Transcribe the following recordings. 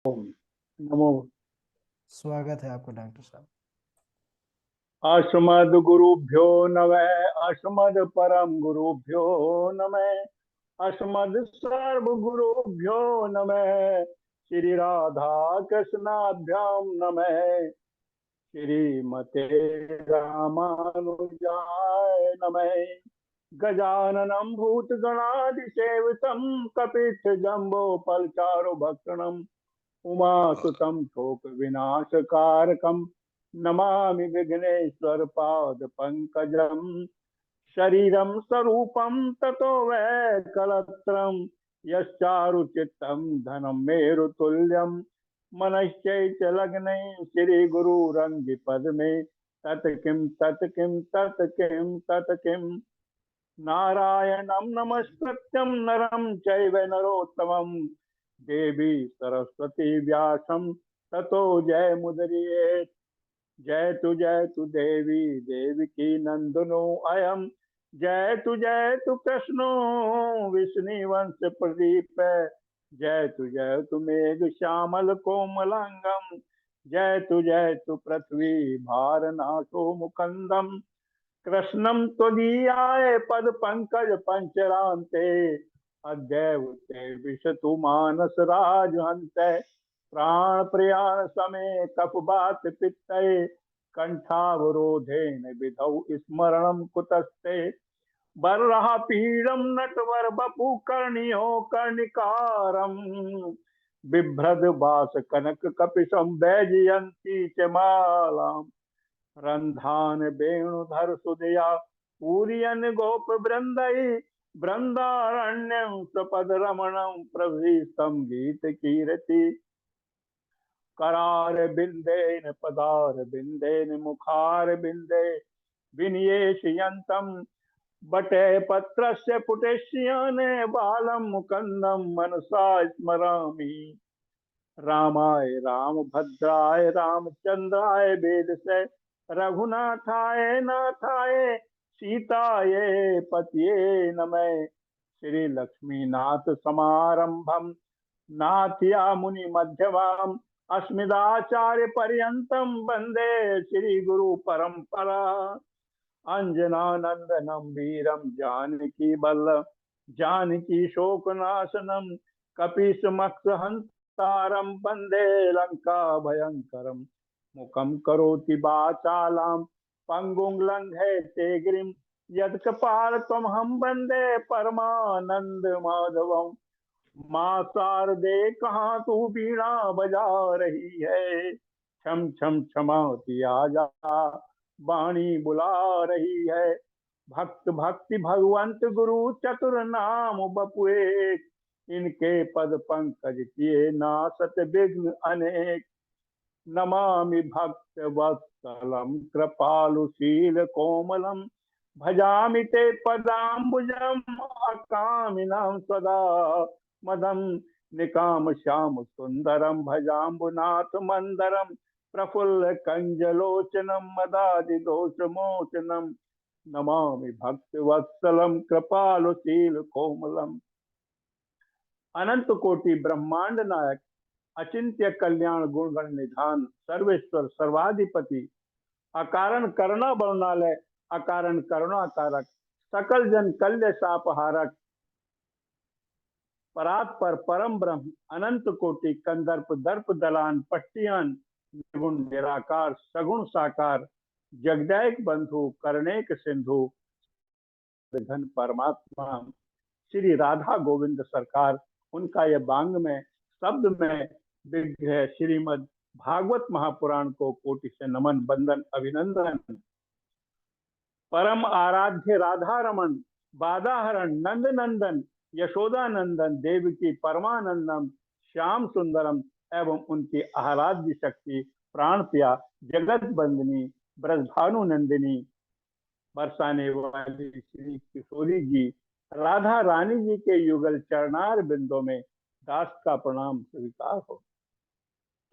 ओम नमो। स्वागत है आपका डॉक्टर साहब। अस्मद गुरुभ्यो नमः। अस्मद परम गुरुभ्यो नमः। अस्मद सर्व गुरुभ्यो नमः। श्री राधा कृष्णाभ्याम नमः। श्रीमते रामानुजाय नमः। गजाननं भूतगणादिसेवितं कपित्थजम्बो फलचारु भक्षणम् उमासुतं शोकविनाशकारकं नमामि विघ्नेश्वर पादपङ्कजम्। शरीरं स्वरूपं ततो वैकलत्रं यश्चारुचित्तं धनं मेरुतुल्यं मनश्चैत्यलग्ने श्रीगुरुरङ्गिपद्मे तत् किं नारायणं नमस्कृत्यं नरं चैव नरोत्तमं देवी सरस्वती व्यासं ततो जयमुदीरयेत्। जय तु देवी देवकी नंदनो अयम। जय तु कृष्णो विष्णुवंश प्रदीप। जय तु मेघ श्यामल कोमलांगम। जय तु पृथ्वी भारनाशो मुकंदम। कृष्णं त्वदीयाय पद पंकज पंचरान्ते। अद्यैव ते विशतु मानस राजहन्ते। प्राण प्रयाण समय कपवात पित्तये। कंठावरोधेन विधौ स्मरणं कुतस्ते। बर्हा पीडं नटवर बपु कर्णियो कर्णिकारम्। बिभ्रद बास कनक कपिशं वैजयन्ती च मालाम्। रंधान वेणुधर सुदया पूरियन गोप वृंदई। वृंदारण्यं सपद रमणं प्रभीष्टम गीत कीरति। करार बिंदेन पदार बिंदेन मुखार बिंदे विनियेशयन्तं। बटे पत्रस्य पुटेष्यने बालं मुकंदम मनसा स्मरामि। रामाय रामभद्राय रामचंद्राय वेदसे। रघुनाथाय नाथाय सीताये पतये नमः। श्री लक्ष्मी नाथ समारंभम नाथया मुनि मध्यमाम। अस्मदाचार्य पर्यंतम वंदे श्री गुरु परंपरा। अंजनानंदनम वीरम जानकी बल्लभ जानकी शोकनाशनम। कपीशमक्षहंतारम वंदे लंका भयंकरम। मुखम करोति वाचालाम पंगुं लंघयते गिरिम। यत्कपालत्वमहं वंदे परमानंद माधवम। माँ शारदे कहाँ तू बीणा बजा रही है। छम छम छमाती आजा वाणी बुला रही है। भक्त भक्ति भगवंत गुरु चतुर नाम बपुए। इनके पद पंकज किए नासत विघ्न अनेक। नमामि भक्त वत्सलम कृपालुशील कोमलम। भजामि ते पदाम्बुजम अकामिनां सदा। मदम निकाम श्याम सुंदरम भजाम्बुनाथ मंदरम। प्रफुल्ल कंजलोचनम मदादि दोष मोचनम। नमामि भक्त वत्सलम कृपालुशील कोमलम। अनंत कोटि ब्रह्मांड नायक अचिंत्य कल्याण गुणगण निधान सर्वेश्वर सर्वाधिपति। अकारण करुणा बरणालय अकारण करुणा कारक। सकल जन कल्य सापहारक। परात पर परम ब्रह्म अनंत कोटि कंदर्प दर्प दलान पट्टियान। निर्गुण निराकार सगुण साकार। जगदैक बंधु करणेक सिंधु। घन परमात्मा श्री राधा गोविंद सरकार। उनका यह बांग में शब्द में विग्रह श्रीमद भागवत महापुराण को कोटि से नमन बंदन अभिनंदन। परम आराध्य राधा रमन बादाहरण नंद नंदन। यशोदा नंदन देवकी परमानंदम। श्याम सुंदरम एवं उनकी आराध्य शक्ति प्राण प्रिया जगत बंदनी ब्रजभानु नंदिनी। बरसाने वाली श्री किशोरी जी राधा रानी जी के युगल चरणार बिंदों में दास का प्रणाम स्वीकार हो।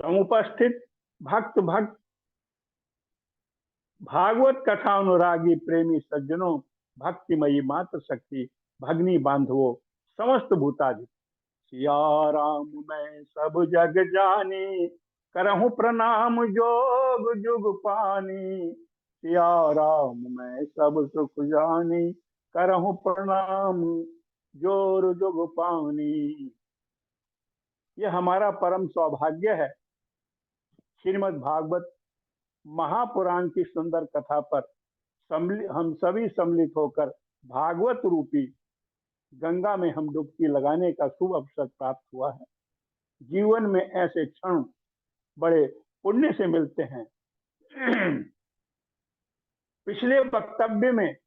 समुपस्थित भक्त भक्त भागवत कथानुरागी प्रेमी सज्जनों भक्तिमयी मात्र शक्ति भगनी बांधवों समस्त भूतादि सिया राम मैं सब जग जानी, करहूँ प्रणाम जोग जुग पानी। सिया राम मैं सब सुख जानी, करहूँ प्रणाम जोर जुग पानी। ये हमारा परम सौभाग्य है, श्रीमद् भागवत महापुराण की सुंदर कथा पर हम सभी सम्मिलित होकर भागवत रूपी गंगा में हम डुबकी लगाने का शुभ अवसर प्राप्त हुआ है। जीवन में ऐसे क्षण बड़े पुण्य से मिलते हैं। पिछले वक्तव्य में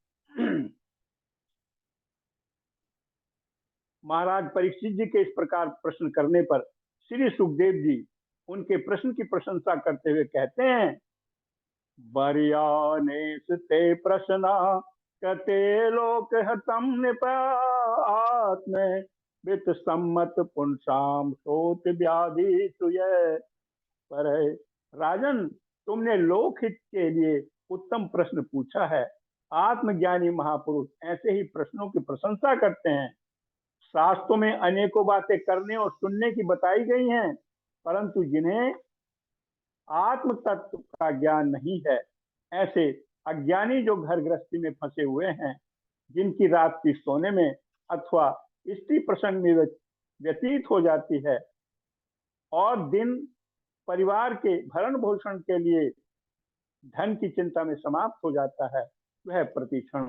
महाराज परीक्षित जी के इस प्रकार प्रश्न करने पर श्री सुखदेव जी उनके प्रश्न की प्रशंसा करते हुए कहते हैं, बरियानेस ते प्रश्ना कते लोक हतम निपात्म वित सम्मत पुंसाम सोत व्याधि सुय पर। राजन, तुमने लोकहित के लिए उत्तम प्रश्न पूछा है। आत्मज्ञानी महापुरुष ऐसे ही प्रश्नों की प्रशंसा करते हैं। शास्त्रों में अनेकों बातें करने और सुनने की बताई गई हैं, परंतु जिन्हें आत्म तत्व का ज्ञान नहीं है, ऐसे अज्ञानी जो घर गृहस्थी में फंसे हुए हैं, जिनकी रात की सोने में अथवा स्त्री प्रसंग में व्यतीत हो जाती है और दिन परिवार के भरण पोषण के लिए धन की चिंता में समाप्त हो जाता है, वह प्रतिक्षण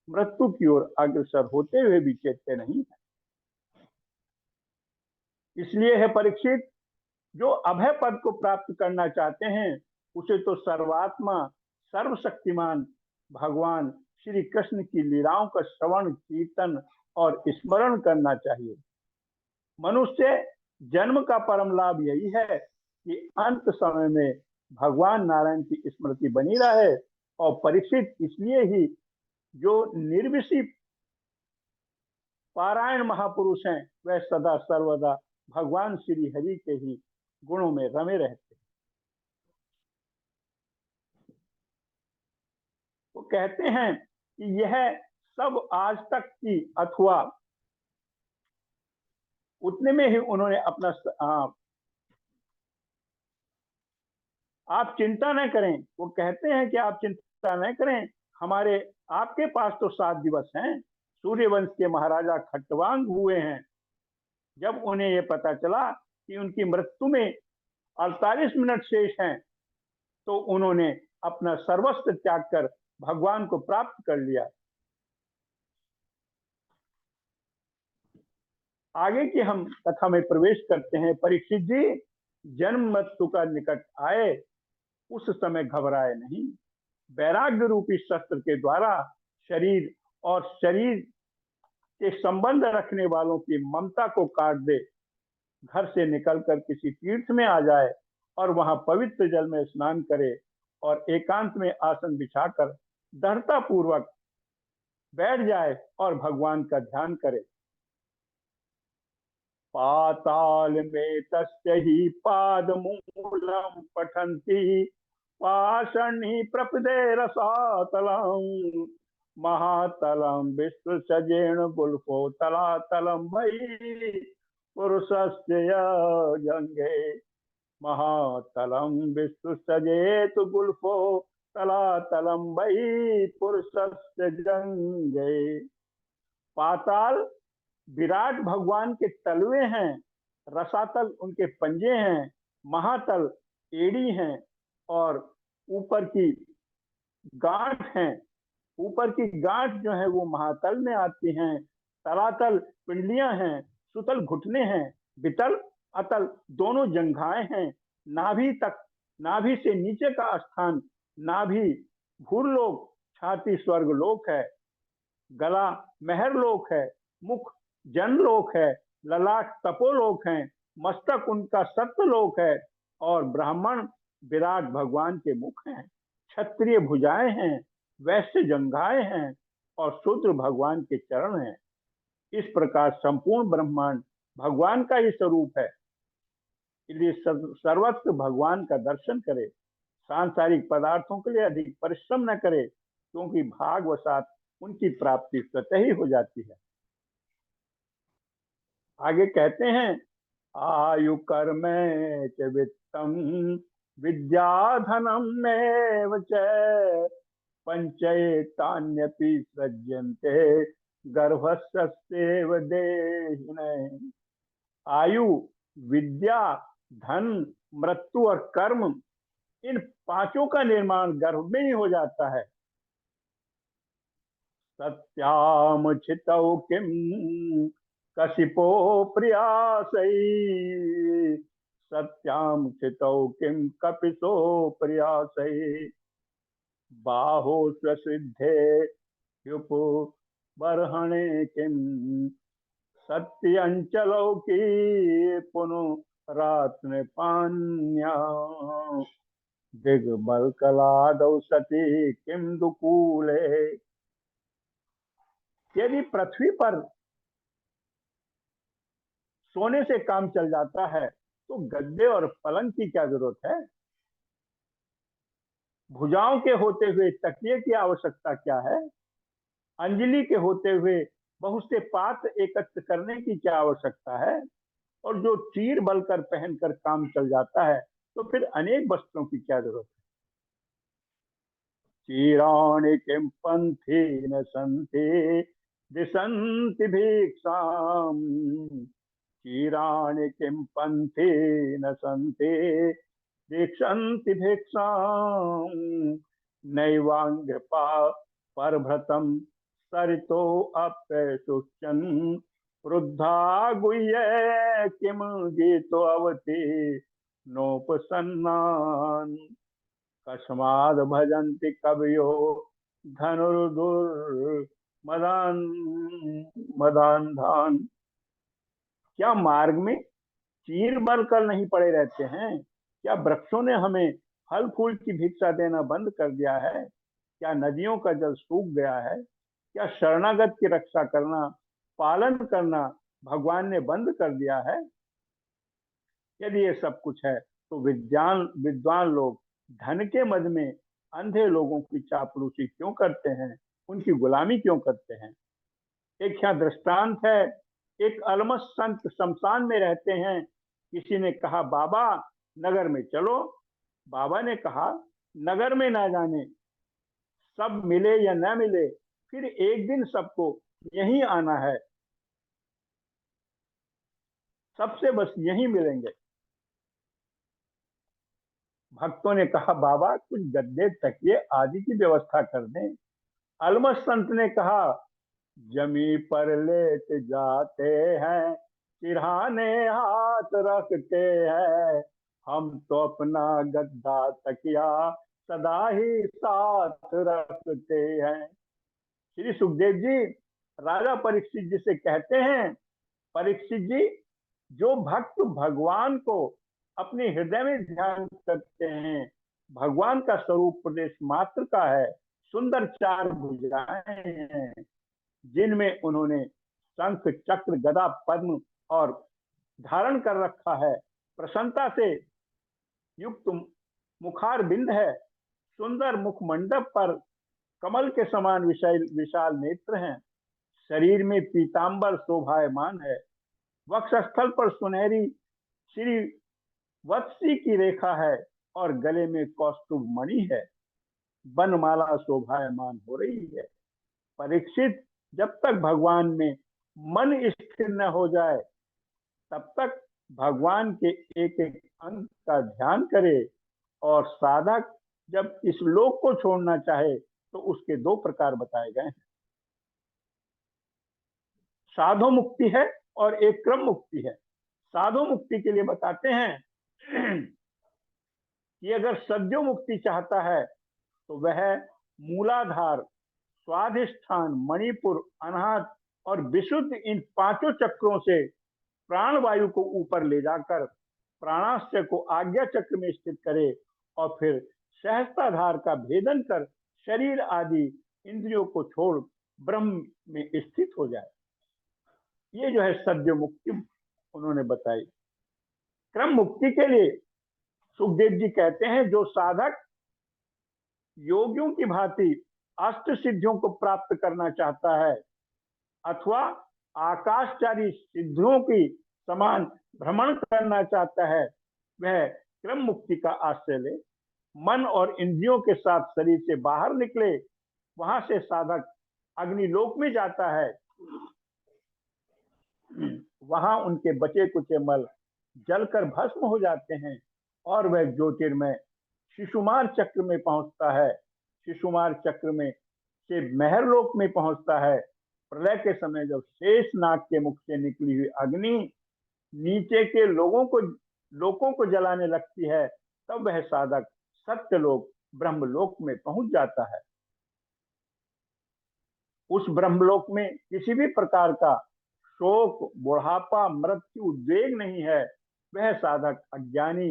मृत्यु की ओर अग्रसर होते हुए भी चेतते नहीं है। इसलिए है परीक्षित, जो अभय पद को प्राप्त करना चाहते हैं, उसे तो सर्वात्मा सर्वशक्तिमान भगवान श्री कृष्ण की लीलाओं का श्रवण कीर्तन और स्मरण करना चाहिए। मनुष्य जन्म का परम लाभ यही है कि अंत समय में भगवान नारायण की स्मृति बनी रहे। और परीक्षित, इसलिए ही जो निर्विषी पारायण महापुरुष हैं, वह सदा सर्वदा भगवान श्री हरि के ही गुणों में रमे रहते हैं। वो कहते हैं कि यह सब आज तक की अथवा उतने में ही उन्होंने अपना आप चिंता न करें। वो कहते हैं कि आप चिंता न करें, हमारे आपके पास तो 7 दिवस हैं। सूर्यवंश के महाराजा खट्टवांग हुए हैं। जब उन्हें यह पता चला कि उनकी मृत्यु में 48 मिनट शेष हैं, तो उन्होंने अपना सर्वस्व त्याग कर भगवान को प्राप्त कर लिया। आगे की हम कथा में प्रवेश करते हैं। परीक्षित जी, जन्म मृत्यु का निकट आए उस समय घबराए नहीं। वैराग्य रूपी शस्त्र के द्वारा शरीर और शरीर के संबंध रखने वालों की ममता को काट दे। घर से निकलकर किसी तीर्थ में आ जाए और वहां पवित्र जल में स्नान करे और एकांत में आसन बिछाकर दृढ़ता पूर्वक बैठ जाए और भगवान का ध्यान करे। पाताल में तस्य ही पाद मूलम पठन्ति पाषणी प्रपदे रसातलम महातलम विश्व सजेण गुल्फो तलातलम भई पुरुषस्य जंगे महातलम विश्व सजेत गुल्फो तलातलम भई पुरुषस्य जंगे। पाताल विराट भगवान के तलवे हैं, रसातल उनके पंजे हैं, महातल एड़ी हैं और ऊपर की गांठ हैं। ऊपर की गांठ जो है वो महातल में आती हैं। तलातल पिंडलियां हैं, सुतल घुटने हैं, वितल अतल दोनों जंघाएं हैं। नाभि तक, नाभि से नीचे का स्थान नाभि भूरलोक, छाती स्वर्गलोक है, गला महरलोक है, मुख जनलोक है, ललाट तपोलोक है, मस्तक उनका सत्यलोक है और ब्राह्मण विराट भगवान के मुख हैं, क्षत्रिय भुजाएं हैं, वैश्य जंघाएं हैं और शूद्र भगवान के चरण हैं। इस प्रकार संपूर्ण ब्रह्मांड भगवान का ही स्वरूप है। इसलिए सर्वत्र भगवान का दर्शन करे। सांसारिक पदार्थों के लिए अधिक परिश्रम न करे, क्योंकि भागवसात उनकी प्राप्ति स्वतः ही हो जाती है। आगे कहते हैं, आयु कर्म च वित्तम विद्या धनम में च पंचैतान्यपि सृज्यन्ते गर्भस्यैव देहिनः। आयु, विद्या, धन, मृत्यु और कर्म, इन पांचों का निर्माण गर्भ में ही हो जाता है। सत्याम छितौ किम कशिपो प्रयासै, सत्याम छितौ किम कपिसो प्रयासै, बाहो स्वसिद्धे युपो बर्हणे किम सत्यंचलौ की पुनरात्म पान्या, दिग्बल्कलादौ सती किम दुकूले। यदि पृथ्वी पर सोने से काम चल जाता है तो गद्दे और पलंग की क्या जरूरत है? भुजाओं के होते हुए तकिए की आवश्यकता क्या है? अंजलि के होते हुए बहुत से पात्र एकत्र करने की क्या आवश्यकता है? और जो चीर बलकर पहनकर काम चल जाता है तो फिर अनेक वस्त्रों की क्या जरूरत है? चीराणि किं पंथी न संति दिशन्ति भिक्षाम, चीराणि किं पंथी न संति दीक्षन्ति भिक्षाम, नैवांग्रपा परभृतम सरितो अप्यशुचन, वृद्धा गुह्य किम गीतो अवति नोपसन्नान, कस्माद् भजन्ति कवयो धनुर्धुर मदान मदान्धान। क्या मार्ग में चीर बल कर नहीं पड़े रहते हैं? क्या वृक्षों ने हमें फल फूल की भिक्षा देना बंद कर दिया है? क्या नदियों का जल सूख गया है? क्या शरणागत की रक्षा करना, पालन करना भगवान ने बंद कर दिया है? यदि ये सब कुछ है तो विद्वान लोग धन के मद में अंधे लोगों की चापलूसी क्यों करते हैं, उनकी गुलामी क्यों करते हैं? एक यहाँ दृष्टांत है। एक अलमस्त संत शमशान में रहते हैं। किसी ने कहा, बाबा नगर में चलो। बाबा ने कहा, नगर में ना जाने सब मिले या ना मिले, फिर एक दिन सबको यहीं आना है, सबसे बस यहीं मिलेंगे। भक्तों ने कहा, बाबा कुछ गद्दे तकिए आदि की व्यवस्था कर दें। अलमस्त संत ने कहा, जमी पर लेट जाते हैं, सिरहाने हाथ रखते हैं, हम तो अपना गद्दा तकिया सदा ही साथ रखते हैं। श्री सुखदेव जी राजा परीक्षित जी से कहते हैं, परीक्षित जी, जो भक्त भगवान को अपने हृदय में ध्यान करते हैं, भगवान का स्वरूप प्रदेश मात्र का है, सुंदर चार भुजाएं हैं जिनमें उन्होंने शंख चक्र गदा पद्म और धारण कर रखा है, प्रसन्नता से युक्त मुखार बिंद है, सुंदर मुख मंडप पर कमल के समान विशाल विशाल नेत्र हैं, शरीर में पीतांबर शोभायमान है, वक्षस्थल पर सुनहरी श्री वत्सी की रेखा है और गले में कौस्तुभ मणि है, बनमाला शोभायमान हो रही है। परीक्षित, जब तक भगवान में मन स्थिर न हो जाए तब तक भगवान के एक एक अंग का ध्यान करे, और साधक जब इस लोक को छोड़ना चाहे तो उसके दो प्रकार बताए गए हैं। साधो मुक्ति है और एक क्रम मुक्ति है। साधो मुक्ति के लिए बताते हैं कि अगर सद्यो मुक्ति चाहता है तो वह मूलाधार, स्वाधिष्ठान, मणिपुर, अनाहत और विशुद्ध इन पांचों चक्रों से प्राण वायु को ऊपर ले जाकर प्राणाशय को आज्ञा चक्र में स्थित करे और फिर सहस्त्राधार का भेदन कर शरीर आदि इंद्रियों को छोड़ ब्रह्म में स्थित हो जाए। ये जो है सद्यो मुक्ति उन्होंने बताई। क्रम मुक्ति के लिए सुखदेव जी कहते हैं, जो साधक योगियों की भांति अष्ट सिद्धियों को प्राप्त करना चाहता है अथवा आकाशचारी सिद्धियों की समान भ्रमण करना चाहता है, वह क्रम मुक्ति का आश्रय ले, मन और इंद्रियों के साथ शरीर से बाहर निकले। वहां से साधक अग्निलोक में जाता है। वहां उनके बचे कुचे मल जलकर भस्म हो जाते हैं और वह ज्योतिर्मय शिशुमार चक्र में पहुंचता है। शिशुमार चक्र में से महरलोक में पहुंचता है। प्रलय के समय जब शेष नाग के मुख से निकली हुई अग्नि नीचे के लोगों को जलाने लगती है, तब वह साधक सत्यलोक ब्रह्मलोक में पहुंच जाता है। उस ब्रह्मलोक में किसी भी प्रकार का शोक, बुढ़ापा, मृत्यु, उद्वेग नहीं है। वह साधक अज्ञानी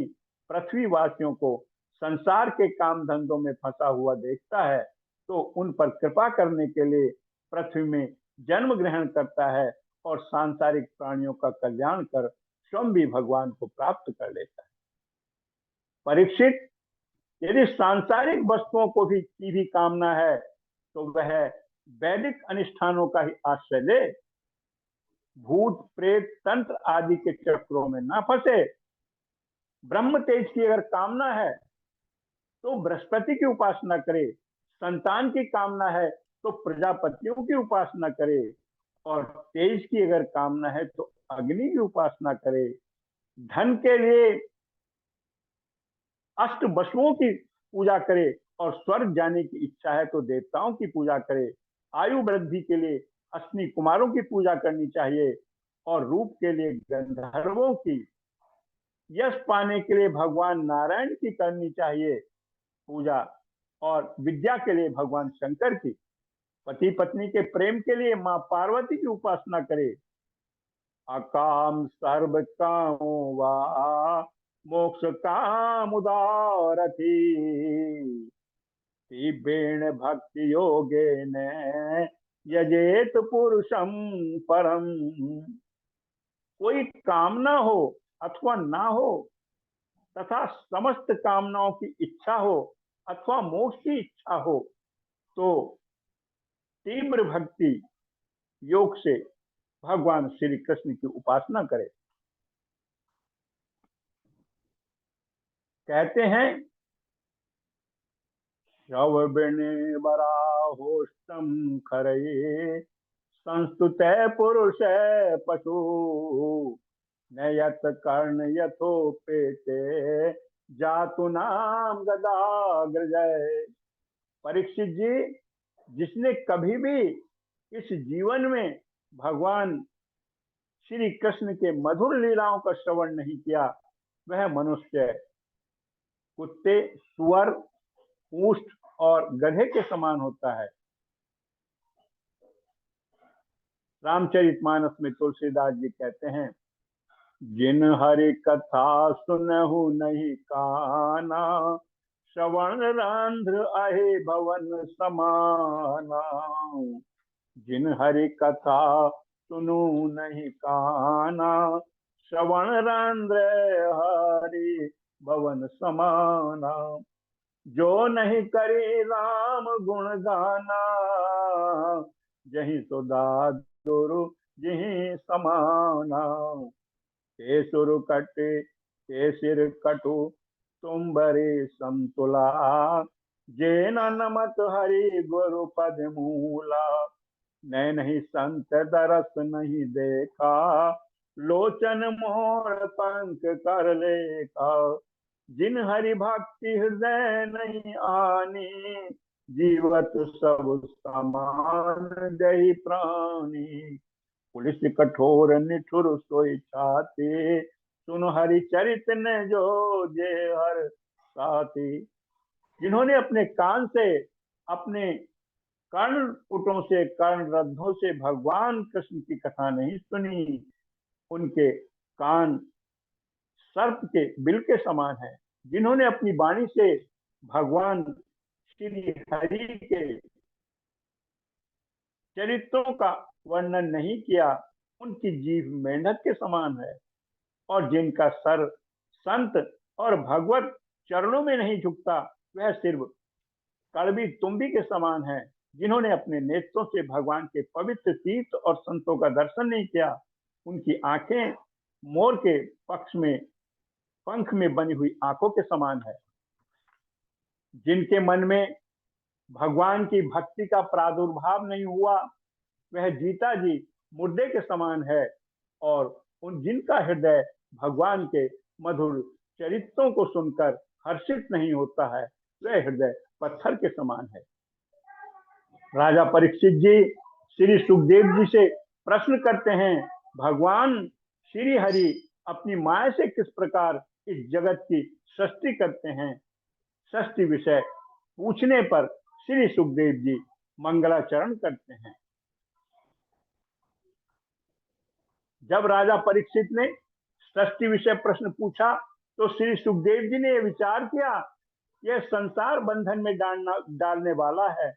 पृथ्वीवासियों को संसार के काम धंधों में फंसा हुआ देखता है, तो उन पर कृपा करने के लिए पृथ्वी में जन्म ग्रहण करता है और सांसारिक प्राणियों का कल्याण कर स्वयं भी भगवान को प्राप्त कर लेता है। परीक्षित, यदि सांसारिक वस्तुओं की भी कामना है, तो वह वैदिक अनुष्ठानों का ही आश्रय ले। भूत, प्रेत, तंत्र आदि के चक्रों में ना फंसे। ब्रह्म तेज की अगर कामना है तो बृहस्पति की उपासना करे, संतान की कामना है तो प्रजापतियों की उपासना करे, और तेज की अगर कामना है तो अग्नि की उपासना करे। धन के लिए अष्ट वसुओं की पूजा करे, और स्वर्ग जाने की इच्छा है तो देवताओं की पूजा करे। आयु वृद्धि के लिए अश्विनी कुमारों की पूजा करनी चाहिए, और रूप के लिए गंधर्वों की, यश पाने के लिए भगवान नारायण की करनी चाहिए पूजा, और विद्या के लिए भगवान शंकर की। पति पत्नी के प्रेम के लिए मां पार्वती की उपासना करे। अकाम सर्व कामो वा मोक्ष काम उदारथी तीव्रेण भक्ति योगेन यजेत पुरुषम परम। कोई कामना हो अथवा ना हो, तथा समस्त कामनाओं की इच्छा हो अथवा मोक्ष की इच्छा हो, तो तीव्र भक्ति योग से भगवान श्री कृष्ण की उपासना करे। कहते हैं, शवबिने वराहोष्टम खरये संस्तुते पुरुष पशु नयत कर्ण यथोपेते जातु नाम गदाग्रजय। परीक्षित जी, जिसने कभी भी इस जीवन में भगवान श्री कृष्ण के मधुर लीलाओं का श्रवण नहीं किया, वह मनुष्य कुत्ते, सुअर, ऊष्ट और गधे के समान होता है। रामचरितमानस में तुलसीदास जी कहते हैं, जिन हरि कथा सुनहु नहीं काना श्रवण रंध्र आहे भवन समाना। जिन हरि कथा सुनु नहीं काना श्रवण रंध्र हरि भवन समाना। जो नहीं करे राम गुण गाना जही सुधा दुरु जिहि समाना। के सुर कटे के सिर कटु तुम बरे समतुला जे नमत हरि गुरु पद मूला। मैं नहीं संत दरस नहीं देखा लोचन मोर पंख कर लेखा। जिन हरि भक्ति हृदय नहीं आनी जीवत सब समान जय प्राणी। पुलिस कठोर निठुर सोई छाती सुन हरि चरित ने जो जे हर साथी। जिन्होंने अपने कान से, अपने कर्ण पुटों से, कर्ण रद्धों से भगवान कृष्ण की कथा नहीं सुनी, उनके कान सर्प के बिल के समान है। जिन्होंने अपनी वाणी से भगवान श्री हरि के चरित्रों का वर्णन नहीं किया, उनकी जीभ मेंढक के समान है। और जिनका सर संत और भगवत चरणों में नहीं झुकता, वह सिर्फ कड़वी तुम्बी के समान है। जिन्होंने अपने नेत्रों से भगवान के पवित्र तीर्थ और संतों का दर्शन नहीं किया, उनकी आंखें मोर के पक्ष में पंख में बनी हुई आंखों के समान है। जिनके मन में भगवान की भक्ति का प्रादुर्भाव नहीं हुआ, वह जीता जी मुर्दे के समान है। और उन जिनका हृदय भगवान के मधुर चरित्रों को सुनकर हर्षित नहीं होता है, वह हृदय पत्थर के समान है। राजा परीक्षित जी श्री सुखदेव जी से प्रश्न करते हैं, भगवान श्री हरि अपनी माया से किस प्रकार इस जगत की सृष्टि करते हैं। सृष्टि विषय पूछने पर श्री सुखदेव जी मंगलाचरण करते हैं। जब राजा परीक्षित ने सृष्टि विषय प्रश्न पूछा तो श्री सुखदेव जी ने यह विचार किया, यह संसार बंधन में डालने वाला है,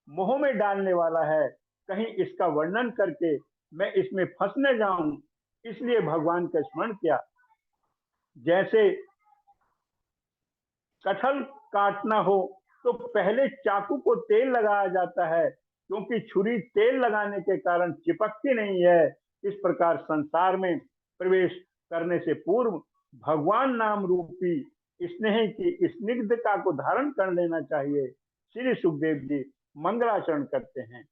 मोह में डालने वाला है, कहीं इसका वर्णन करके मैं इसमें फंस न जाऊं, इसलिए भगवान का स्मरण किया। जैसे कटहल काटना हो तो पहले चाकू को तेल लगाया जाता है, क्योंकि छुरी तेल लगाने के कारण चिपकती नहीं है। इस प्रकार संसार में प्रवेश करने से पूर्व भगवान नाम रूपी स्नेह की स्निग्धता को धारण कर लेना चाहिए। श्री सुखदेव जी मंगलाचरण करते हैं।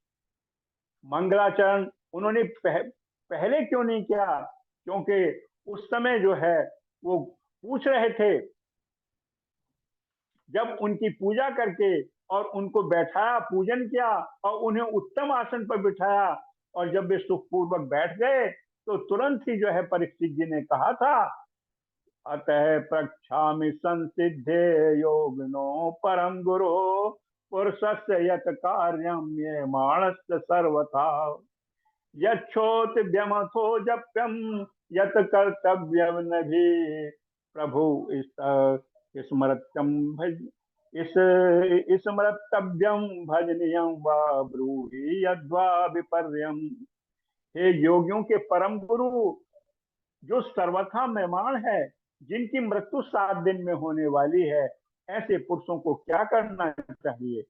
मंगलाचरण उन्होंने पहले क्यों नहीं किया, क्योंकि उस समय जो है वो पूछ रहे थे। जब उनकी पूजा करके और उनको बैठाया, पूजन किया और उन्हें उत्तम आसन पर बिठाया, और जब वे सुखपूर्वक बैठ गए तो तुरंत ही जो है परीक्षित जी ने कहा था, अतः प्रक्षामि संसिद्धे योगिनो परम गुरु पुरुषस्य यत कार्यम ये मानस्य सर्वथा यच्छोत व्यमथो जप्यम यत कर्तव्यम नभि प्रभु स्मरत्यम भज इस स्मरतव्यम भजनीयम वा ब्रूहि यद्वा विपर्यम। हे योगियों के परम गुरु, जो सर्वथा मेहमान है, जिनकी मृत्यु 7 दिन में होने वाली है, ऐसे पुरुषों को क्या करना चाहिए,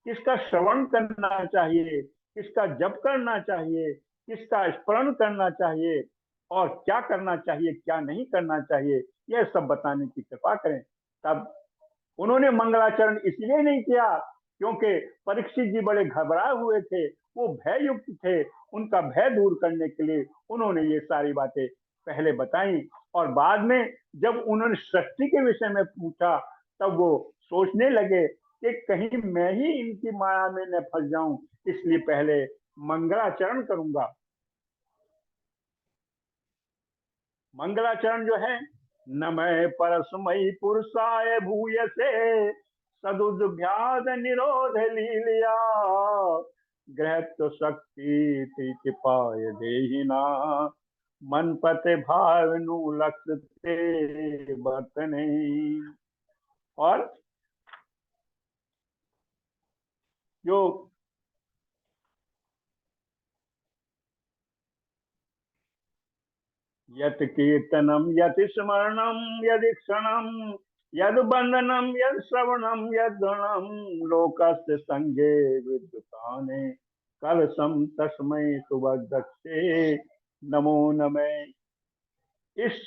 किसका श्रवण करना चाहिए, किसका जप करना चाहिए, किसका स्मरण करना चाहिए, और क्या करना चाहिए क्या नहीं करना चाहिए, यह सब बताने की कृपा करें। तब उन्होंने मंगलाचरण इसलिए नहीं किया क्योंकि परीक्षित जी बड़े घबराए हुए थे, वो भय युक्त थे। उनका भय दूर करने के लिए उन्होंने ये सारी बातें पहले बताई, और बाद में जब उन्होंने सृष्टि के विषय में पूछा तब वो सोचने लगे कि कहीं मैं ही इनकी माया में न फंस जाऊं, इसलिए पहले मंगलाचरण करूंगा। मंगलाचरण जो है, नमः परस्मै पुरुषाय भूयसे सदुद्भ्याद निरोध लीलिया गृहत्व शक्ति कृपाय देहिना मन पते भावनु लक्ष्य ते बतने। और जो यत कीर्तनम यत स्मरणम यद क्षणम यद बंदनम यद श्रवणम यद गणम लोकस्य संगे विद्युताने कलशम तस्मै सुभद्रक्षे नमो नमः। इस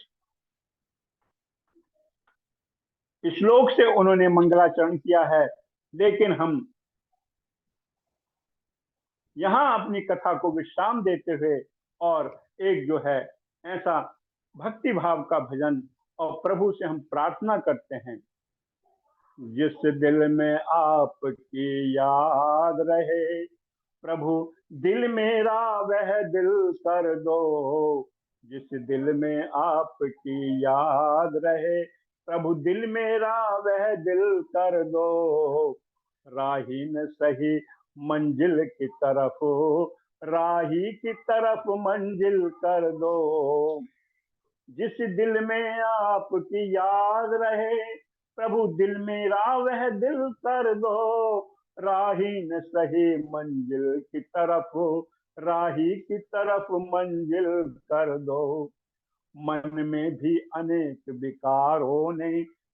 श्लोक से उन्होंने मंगलाचरण किया है, लेकिन हम यहाँ अपनी कथा को विश्राम देते हुए और एक जो है ऐसा भक्ति भाव का भजन और प्रभु से हम प्रार्थना करते हैं, जिस दिल में आपकी याद रहे प्रभु दिल मेरा वह दिल कर दो। जिस दिल में आपकी याद रहे प्रभु दिल मेरा वह दिल कर दो। राही न सही मंजिल की तरफ राही की तरफ मंजिल कर दो। जिस दिल में आपकी याद रहे प्रभु दिल मेरा वह दिल कर दो। राही न सही मंजिल की तरफ राही की तरफ मंजिल कर दो। मन में भी अनेक विकारों ने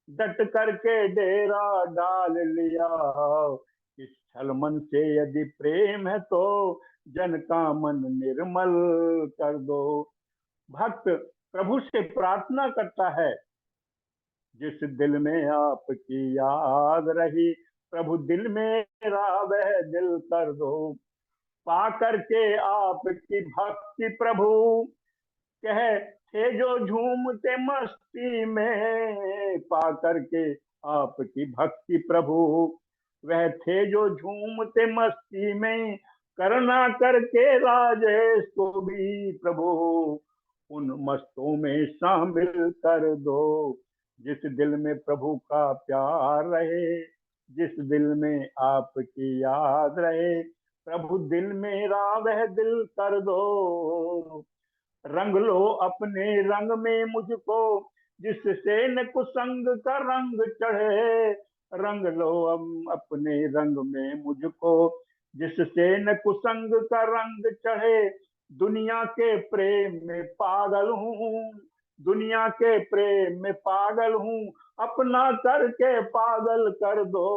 डट करके डेरा डाल लिया। इस छल मन से यदि प्रेम है तो जन का मन निर्मल कर दो। भक्त प्रभु से प्रार्थना करता है, जिस दिल में आपकी याद रही, प्रभु दिल मेरा वह दिल कर दो। पा करके आपकी भक्ति प्रभु, कहे थे जो झूमते मस्ती में। पा करके आपकी भक्ति प्रभु, वह थे जो झूमते मस्ती में। करना करके राजेश को भी प्रभु, उन मस्तों में शामिल कर दो। जिस दिल में प्रभु का प्यार रहे, जिस दिल में आपकी याद रहे, प्रभु दिल मेरा वह दिल कर दो। रंग लो अपने रंग में मुझको, जिससे न कुसंग का रंग चढ़े। रंग लो अपने रंग में मुझको, जिससे न कुसंग का रंग चढ़े। दुनिया के प्रेम में पागल हूँ, दुनिया के प्रेम में पागल हूँ, अपना करके पागल कर दो।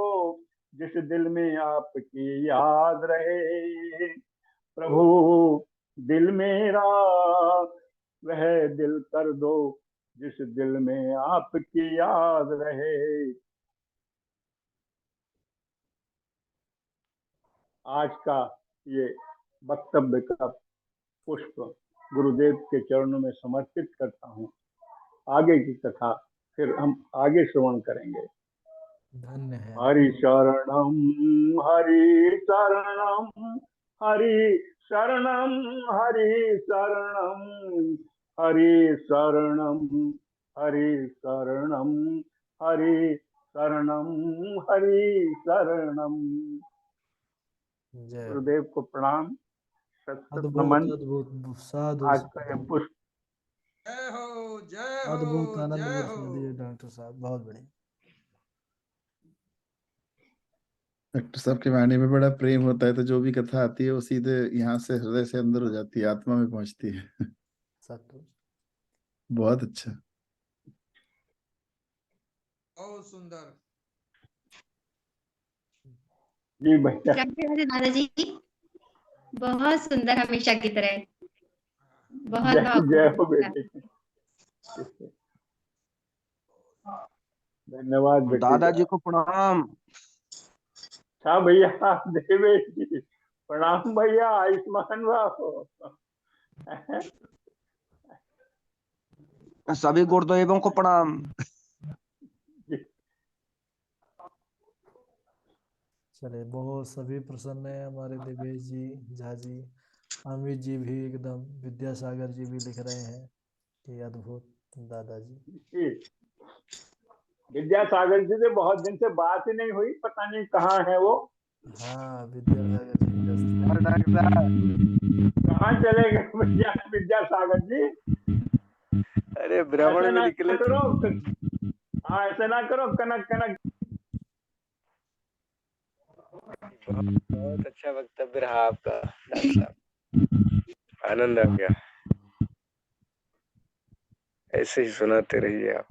जिस दिल में आपकी याद रहे, प्रभु दिल मेरा वह दिल कर दो। जिस दिल में आपकी याद रहे। आज का ये वक्तव्य का पुष्प गुरुदेव के चरणों में समर्पित करता हूँ। आगे की कथा फिर हम आगे श्रवण करेंगे। धन्य है। हरि शरणम हरि शरणम, हरि शरणम हरि शरणम, हरि शरणम हरि शरणम, हरि शरणम हरि शरणम। जय गुरुदेव को प्रणाम, सत अद्भुत नमन। अद्भुत साधु आज का यह पुष्प जय हो जय हो अद्भुत आनंद जय बरसा हो। दिए डॉक्टर साहब, बहुत बढ़िया। डॉक्टर साहब के वाणी में बड़ा प्रेम होता है, तो जो भी कथा आती है वो सीधे यहाँ से हृदय से अंदर हो जाती है, आत्मा में पहुंचती है। सच बहुत अच्छा। बहुत सुंदर। जी भैया, दादाजी बहुत सुंदर, हमेशा की तरह। बहुत जय जय हो भावुक। बेटे। धन्यवाद बेटे। दादाजी को प्रणाम। हाँ भैया, देवेश जी प्रणाम भैया, आयुष्मान रहो। सभी गुरुदेवों को प्रणाम। चले, बहुत सभी प्रसन्न है। हमारे देवेश जी, झा जी, अमित जी भी एकदम, विद्यासागर जी भी लिख रहे हैं कि अद्भुत दादाजी। विद्यासागर जी से बहुत दिन से बात ही नहीं हुई, पता नहीं कहाँ है वो। हाँ, विद्यासागर जी व्यस्त और डॉक्टर साहब, कहाँ चले गए विद्यासागर जी? अरे भ्रमण ऐसे में ना निकले थे। करो, हाँ ऐसे ना करो, कनक कनक। बहुत अच्छा वक्तव्य रहा आपका डॉक्टर साहब, आनंद आ गया। ऐसे ही सुनाते रहिए आप।